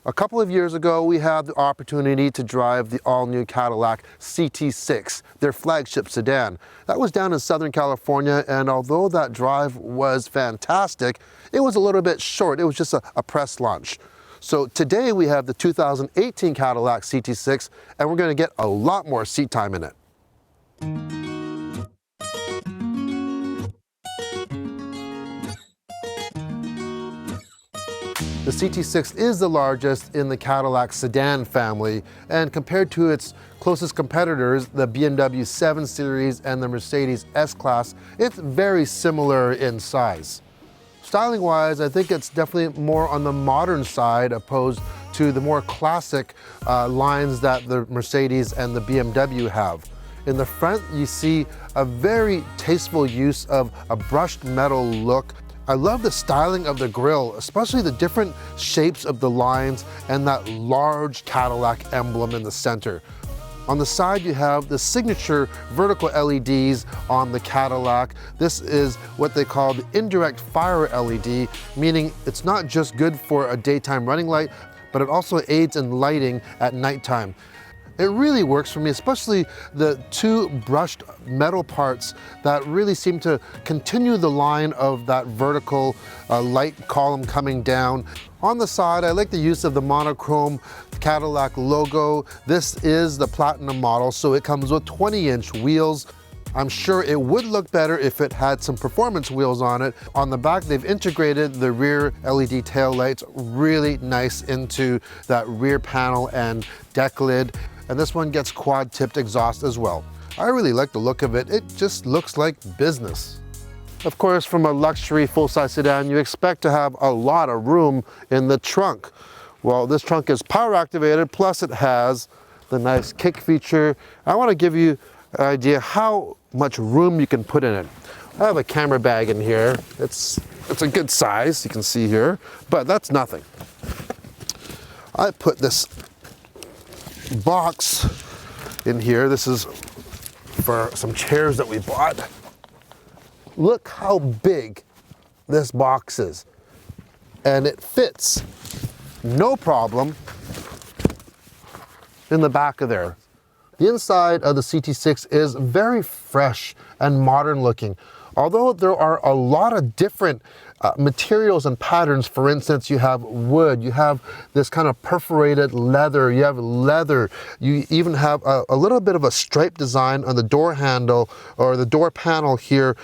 A couple of years ago, we had the opportunity to drive the all-new Cadillac CT6, their flagship sedan. That was down in Southern California, and although that drive was fantastic, it was a little bit short. It was just a press launch. So today we have the 2018 Cadillac CT6, and we're going to get a lot more seat time in it. The CT6 is the largest in the Cadillac sedan family, and compared to its closest competitors, the BMW 7 Series and the Mercedes S-Class, it's very similar in size. Styling-wise, I think it's definitely more on the modern side opposed to the more classic lines that the Mercedes and the BMW have. In the front, you see a very tasteful use of a brushed metal look. I love the styling of the grille, especially the different shapes of the lines and that large Cadillac emblem in the center. On the side, you have the signature vertical LEDs on the Cadillac. This is what they call the indirect fire LED, meaning it's not just good for a daytime running light, but it also aids in lighting at nighttime. It really works for me, especially the two brushed metal parts that really seem to continue the line of that vertical light column coming down. On the side, I like the use of the monochrome Cadillac logo. This is the Platinum model, so it comes with 20-inch wheels. I'm sure it would look better if it had some performance wheels on it. On the back, they've integrated the rear LED tail lights really nice into that rear panel and deck lid. And this one gets quad-tipped exhaust as well. I really like the look of it. It just looks like business. Of course, from a luxury full-size sedan, you expect to have a lot of room in the trunk. Well, this trunk is power activated, plus it has the nice kick feature. I want to give you an idea how much room you can put in it. I have a camera bag in here. It's a good size, you can see here, but that's nothing. I put this box in here. This is for some chairs that we bought. Look how big this box is, and it fits no problem in the back of there. The inside of the CT6 is very fresh and modern looking. Although there are a lot of different materials and patterns, for instance, you have wood, you have this kind of perforated leather, you have leather, you even have a little bit of a stripe design on the door handle or the door panel here.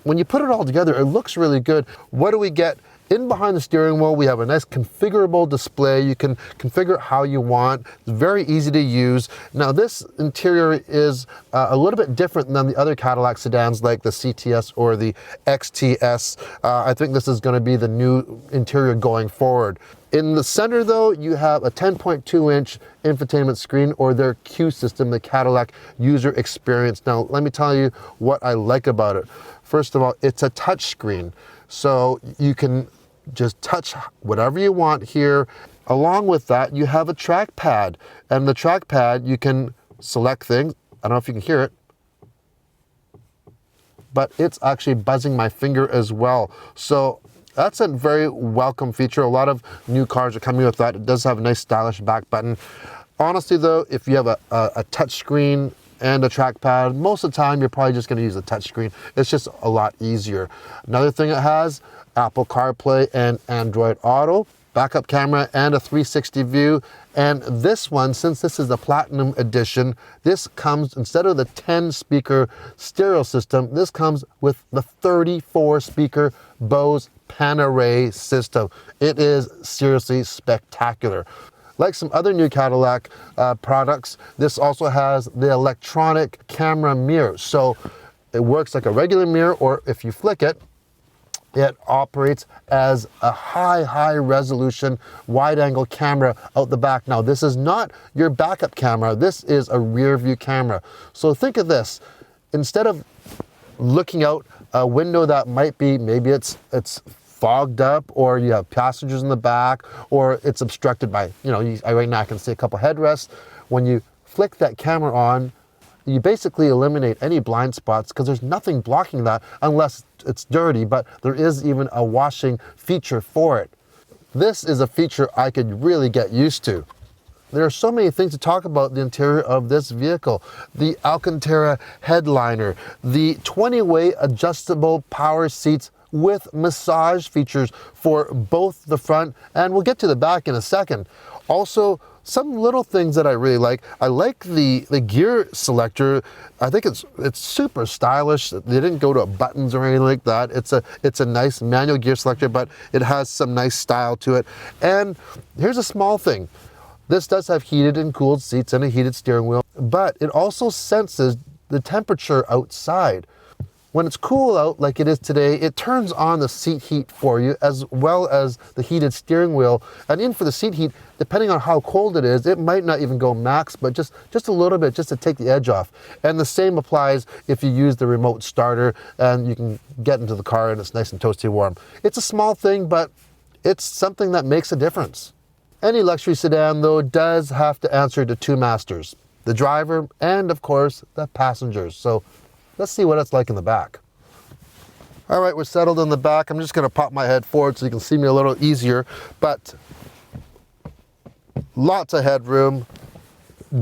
When you put it all together, it looks really good. What do we get? In behind the steering wheel, we have a nice configurable display. You can configure it how you want. It's very easy to use. Now, this interior is a little bit different than the other Cadillac sedans like the CTS or the XTS. I think this is going to be the new interior going forward. In the center, though, you have a 10.2-inch infotainment screen, or their Q system, the Cadillac User Experience. Now, let me tell you what I like about it. First of all, it's a touch screen, so you can just touch whatever you want here. Along with that, you have a trackpad, and the trackpad, you can select things. I don't know if you can hear it, but it's actually buzzing my finger as well. So that's a very welcome feature. A lot of new cars are coming with that. It does have a nice stylish back button. Honestly though, if you have a touch screen and a trackpad, most of the time you're probably just going to use a touch screen. It's just a lot easier. Another thing it has, Apple CarPlay and Android Auto, backup camera, and a 360 view. And this one, since this is the Platinum Edition, this comes, instead of the 10-speaker stereo system, this comes with the 34-speaker Bose Pan-Array system. It is seriously spectacular. Like some other new Cadillac products, this also has the electronic camera mirror. So it works like a regular mirror, or if you flick it, it operates as a high resolution wide angle camera out the back. Now, this is not your backup camera. This is a rear view camera. So think of this. Instead of looking out a window that might be, maybe it's fogged up, or you have passengers in the back, or it's obstructed by, right now I can see a couple headrests. When you flick that camera on, you basically eliminate any blind spots because there's nothing blocking that unless it's dirty, but there is even a washing feature for it. This is a feature I could really get used to. There are so many things to talk about the interior of this vehicle. The Alcantara headliner, the 20-way adjustable power seats with massage features for both the front, and we'll get to the back in a second. Also, some little things that I really like. I like the gear selector. I think it's super stylish. They didn't go to buttons or anything like that. It's a nice manual gear selector, but it has some nice style to it. And here's a small thing. This does have heated and cooled seats and a heated steering wheel, but it also senses the temperature outside. When it's cool out like it is today, it turns on the seat heat for you, as well as the heated steering wheel. And in for the seat heat, depending on how cold it is, it might not even go max, but just a little bit, just to take the edge off. And the same applies if you use the remote starter, and you can get into the car and it's nice and toasty warm. It's a small thing, but it's something that makes a difference. Any luxury sedan, though, does have to answer to two masters, the driver and, of course, the passengers. So let's see what it's like in the back. All right, we're settled in the back. I'm just going to pop my head forward so you can see me a little easier, but lots of headroom,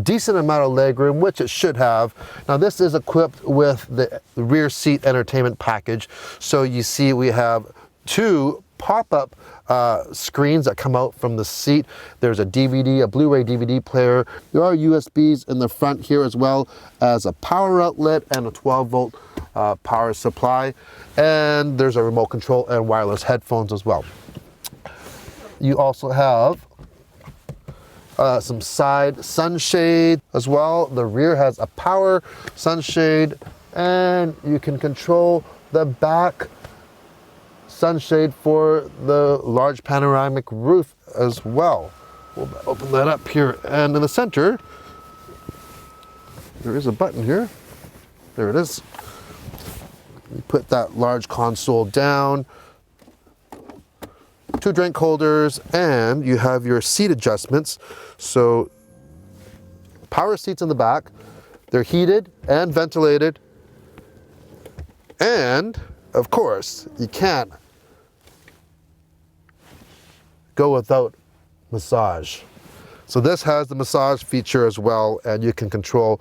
decent amount of legroom, which it should have. Now, this is equipped with the rear seat entertainment package. So you see we have two pop-up screens that come out from the seat. There's a DVD, a Blu-ray DVD player. There are USBs in the front here, as well as a power outlet and a 12-volt power supply. And there's a remote control and wireless headphones as well. You also have some side sunshade as well. The rear has a power sunshade, and you can control the back sunshade for the large panoramic roof as well. We'll open that up here, and in the center there is a button here. There it is. You put that large console down, two drink holders, and you have your seat adjustments. So power seats in the back, they're heated and ventilated, and of course you can't go without massage. So this has the massage feature as well, and you can control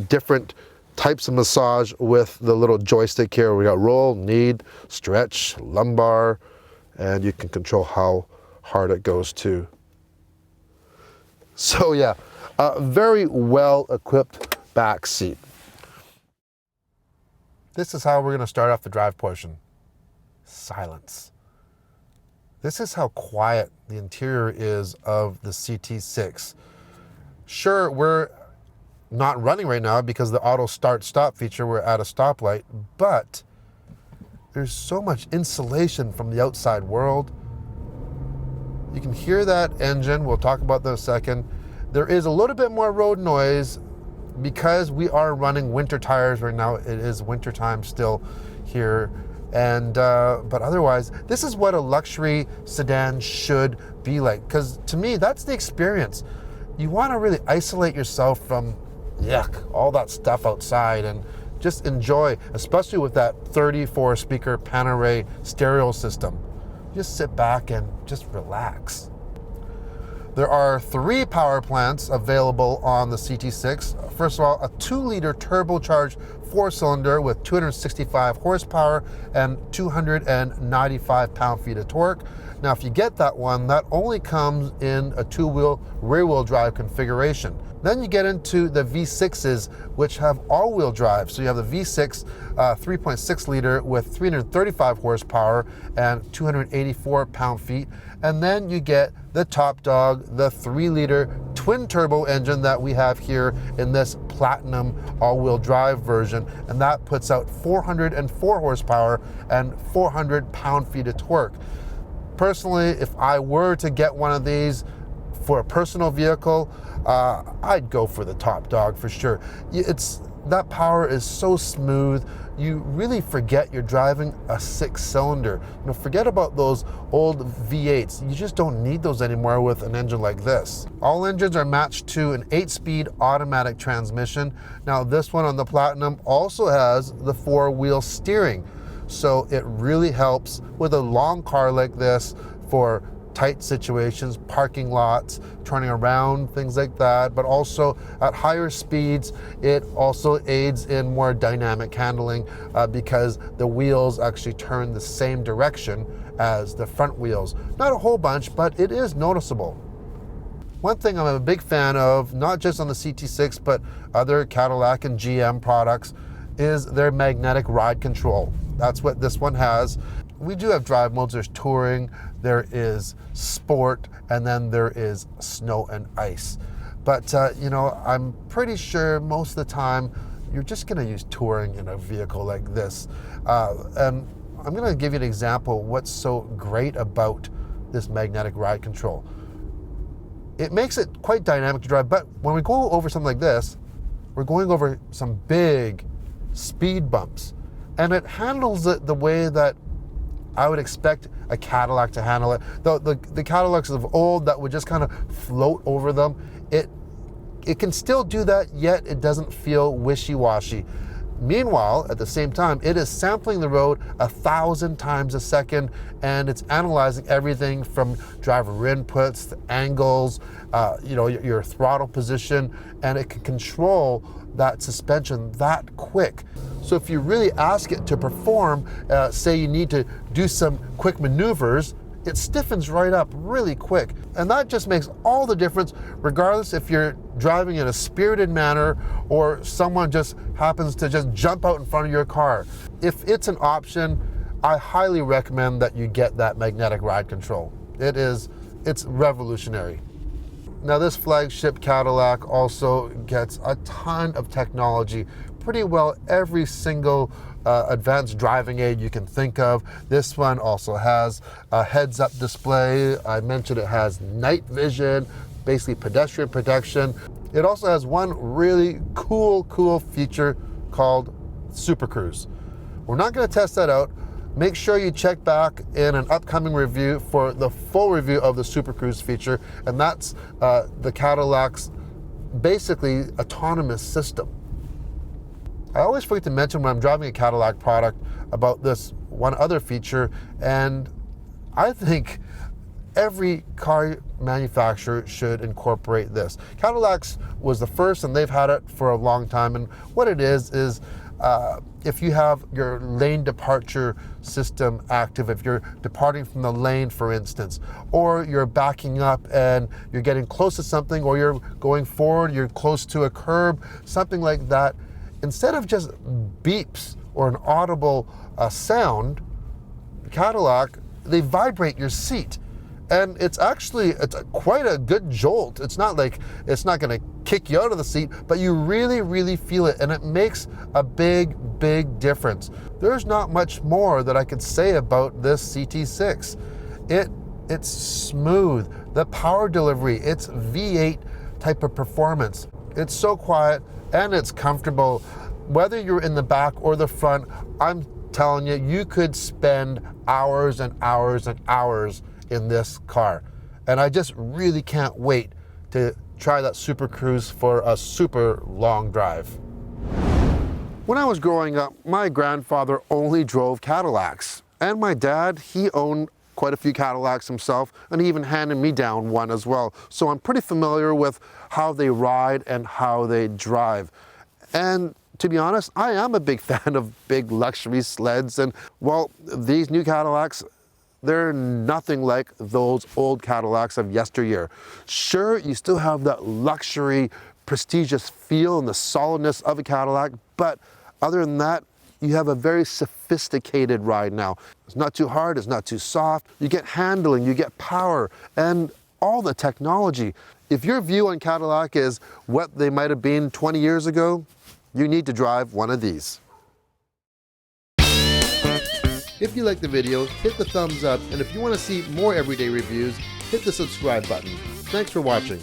different types of massage with the little joystick here. We got roll, knead, stretch, lumbar, and you can control how hard it goes too. So yeah, a very well equipped back seat. This is how we're going to start off the drive portion. Silence. This is how quiet the interior is of the CT6. Sure, we're not running right now because the auto start stop feature, we're at a stoplight, but there's so much insulation from the outside world. You can hear that engine. We'll talk about that in a second. There is a little bit more road noise because we are running winter tires right now. It is winter time still here. And but otherwise, this is what a luxury sedan should be like, because to me, that's the experience. You want to really isolate yourself from all that stuff outside and just enjoy, especially with that 34 speaker Panerai stereo system. Just sit back and just relax. There are 3 power plants available on the CT6. First of all, a 2-liter turbocharged 4-cylinder with 265 horsepower and 295 pound-feet of torque. Now, if you get that one, that only comes in a 2-wheel rear-wheel drive configuration. Then you get into the V6s, which have all-wheel drive. So you have the V6 3.6 liter with 335 horsepower and 284 pound-feet. And then you get the top dog, the 3-liter twin-turbo engine that we have here in this Platinum all-wheel drive version. And that puts out 404 horsepower and 400 pound-feet of torque. Personally, if I were to get one of these for a personal vehicle, I'd go for the top dog for sure. That power is so smooth, you really forget you're driving a 6-cylinder. Forget about those old V8s. You just don't need those anymore with an engine like this. All engines are matched to an 8-speed automatic transmission. Now, this one on the Platinum also has the 4-wheel steering. So it really helps with a long car like this for tight situations, parking lots, turning around, things like that, but also at higher speeds, it also aids in more dynamic handling because the wheels actually turn the same direction as the front wheels. Not a whole bunch, but it is noticeable. One thing I'm a big fan of, not just on the CT6, but other Cadillac and GM products, is their magnetic ride control. That's what this one has. We do have drive modes. There's touring, there is sport, and then there is snow and ice. But you know, I'm pretty sure most of the time you're just gonna use touring in a vehicle like this. And I'm gonna give you an example of what's so great about this magnetic ride control. It makes it quite dynamic to drive, but when we go over something like this, we're going over some big speed bumps, and it handles it the way that I would expect a Cadillac to handle it. The Cadillacs of old that would just kind of float over them, it can still do that, yet it doesn't feel wishy-washy. Meanwhile, at the same time, it is sampling the road 1,000 times a second, and it's analyzing everything from driver inputs, the angles, you know, your throttle position, and it can control that suspension that quick. So if you really ask it to perform, say you need to do some quick maneuvers, it stiffens right up really quick. And that just makes all the difference, regardless if you're driving in a spirited manner or someone just happens to just jump out in front of your car. If it's an option, I highly recommend that you get that magnetic ride control. It's revolutionary. Now this flagship Cadillac also gets a ton of technology. Pretty well every single advanced driving aid you can think of. This one also has a heads-up display. I mentioned it has night vision, basically pedestrian protection. It also has one really cool feature called Super Cruise. We're not going to test that out. Make sure you check back in an upcoming review for the full review of the Super Cruise feature, and that's the Cadillac's basically autonomous system. I always forget to mention when I'm driving a Cadillac product about this one other feature, and I think every car manufacturer should incorporate this. Cadillac's was the first, and they've had it for a long time, and what it is if you have your lane departure system active, if you're departing from the lane, for instance, or you're backing up and you're getting close to something, or you're going forward, you're close to a curb, something like that, instead of just beeps or an audible sound, Cadillac, they vibrate your seat. And it's quite a good jolt. It's not like it's not going to kick you out of the seat, but you really feel it, and it makes a big difference. There's not much more that I could say about this CT6. It's smooth. The power delivery, it's V8 type of performance. It's so quiet and it's comfortable. Whether you're in the back or the front, I'm telling you, you could spend hours and hours and hours in this car. And I just really can't wait to try that Super Cruise for a super long drive. When I was growing up, my grandfather only drove Cadillacs. And my dad, he owned quite a few Cadillacs himself, and he even handed me down one as well. So I'm pretty familiar with how they ride and how they drive. And to be honest, I am a big fan of big luxury sleds, and well, these new Cadillacs, they're nothing like those old Cadillacs of yesteryear. Sure, you still have that luxury, prestigious feel and the solidness of a Cadillac, but other than that, you have a very sophisticated ride now. It's not too hard, it's not too soft. You get handling, you get power, and all the technology. If your view on Cadillac is what they might have been 20 years ago, you need to drive one of these. If you like the video, hit the thumbs up, and if you want to see more everyday reviews, hit the subscribe button. Thanks for watching.